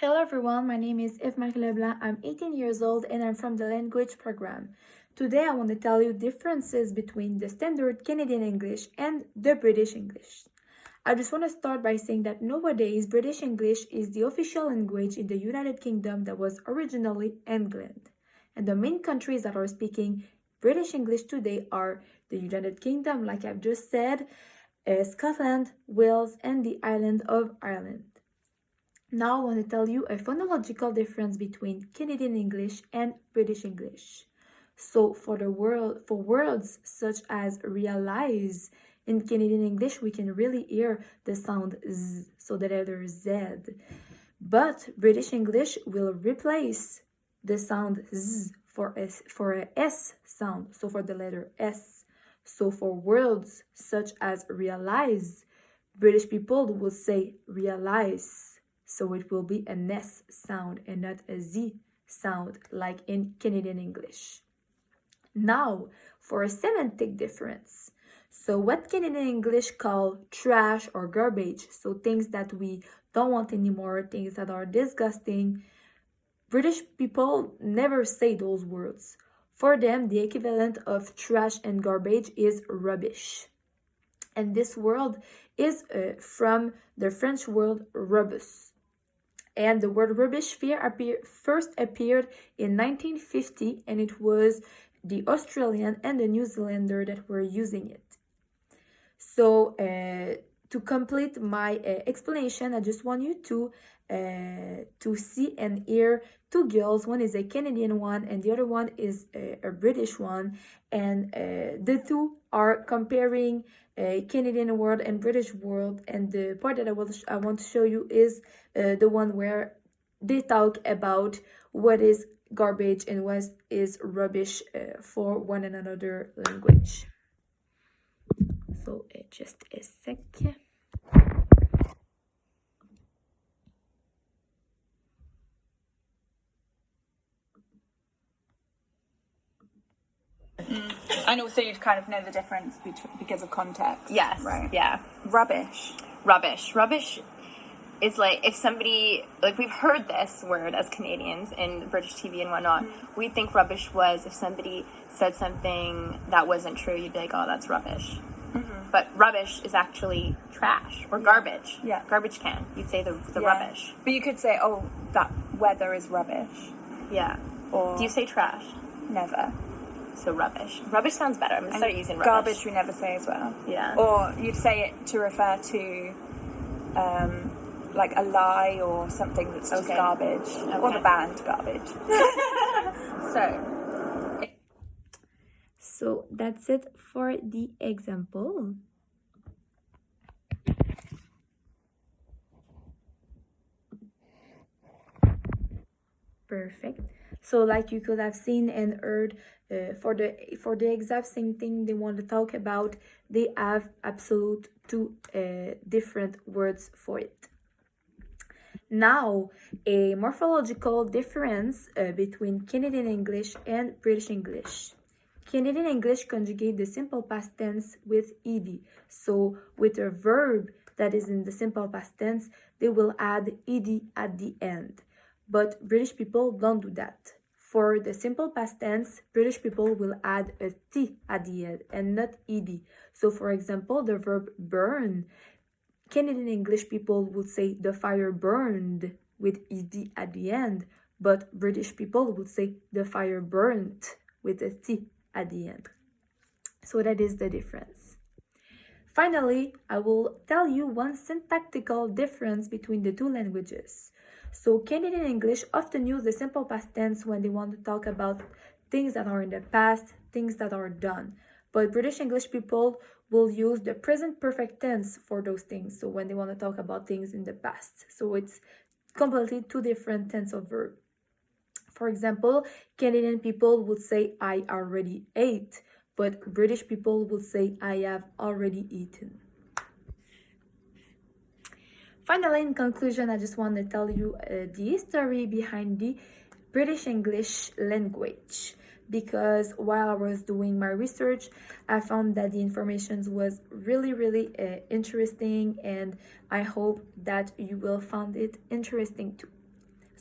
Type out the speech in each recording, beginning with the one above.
Hello everyone, my name is Eve-Marie Leblanc. I'm 18 years old and I'm from the language program. Today I want to tell you differences between the standard Canadian English and the British English. I just want to start by saying that nowadays British English is the official language in the United Kingdom that was originally England. And the main countries that are speaking British English today are the United Kingdom, like I've just said, Scotland, Wales, and the island of Ireland. Now I want to tell you a phonological difference between Canadian English and British English. So for words such as realize, in Canadian English we can really hear the sound z, so the letter z. But British English will replace the sound z for a s sound, so for the letter s. So for words such as realize, British people will say realize. So it will be an S sound and not a Z sound like in Canadian English. Now, for a semantic difference. So what Canadian English call trash or garbage, so things that we don't want anymore, things that are disgusting, British people never say those words. For them, the equivalent of trash and garbage is rubbish. And this word is from the French word rubus. And the word rubbish first appeared in 1950, and it was the Australian and the New Zealander that were using it. So to complete my explanation, I just want you to see and hear two girls. One is a Canadian one and the other one is a British one, and the two are comparing Canadian word and British word, and the part that I want to show you is the one where they talk about what is garbage and what is rubbish for one another language. So just a sec. And also you'd kind of know the difference because of context. Yes. Right. Yeah. Rubbish. Rubbish is like if somebody, like we've heard this word as Canadians in British TV and whatnot. Mm-hmm. We think rubbish was if somebody said something that wasn't true, you'd be like, oh, that's rubbish. Mm-hmm. But rubbish is actually trash or garbage. Yeah. Garbage can. You'd say the rubbish. But you could say, oh, that weather is rubbish. Yeah. Or do you say trash? Never. So rubbish. Rubbish sounds better. I'm going to start using rubbish. Garbage we never say as well. Yeah. Or you'd say it to refer to like a lie or something that's just garbage. Okay. Or the band garbage. So that's it for the example. Perfect. So like you could have seen and heard, for the exact same thing they want to talk about, they have absolute two different words for it. Now, a morphological difference between Canadian English and British English. Canadian English conjugate the simple past tense with ed. So with a verb that is in the simple past tense, they will add ed at the end. But British people don't do that. For the simple past tense, British people will add a t at the end and not ed. So for example, the verb burn, Canadian English people would say the fire burned with ed at the end, but British people would say the fire burnt with a t at the end. So that is the difference. Finally, I will tell you one syntactical difference between the two languages. So Canadian English often use the simple past tense when they want to talk about things that are in the past, things that are done. But British English people will use the present perfect tense for those things. So when they want to talk about things in the past. So it's completely two different tense of verb. For example, Canadian people would say I already ate, but British people would say I have already eaten. Finally, in conclusion, I just want to tell you the history behind the British English language, because while I was doing my research, I found that the information was really interesting, and I hope that you will find it interesting too.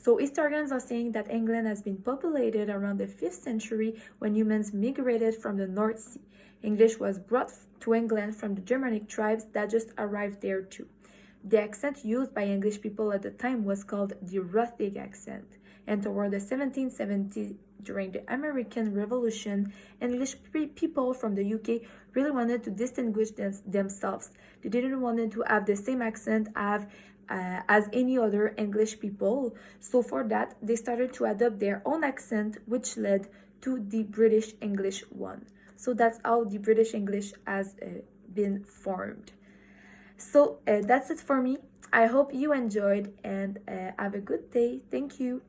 So historians are saying that England has been populated around the 5th century when humans migrated from the North Sea. English was brought to England from the Germanic tribes that just arrived there too. The accent used by English people at the time was called the Ruthic accent, and toward the 1770s, during the American Revolution, English people from the UK really wanted to distinguish themselves. They didn't want to have the same accent as any other English people, so for that, they started to adopt their own accent, which led to the British English one. So that's how the British English has been formed. So that's it for me. I hope you enjoyed and have a good day. Thank you.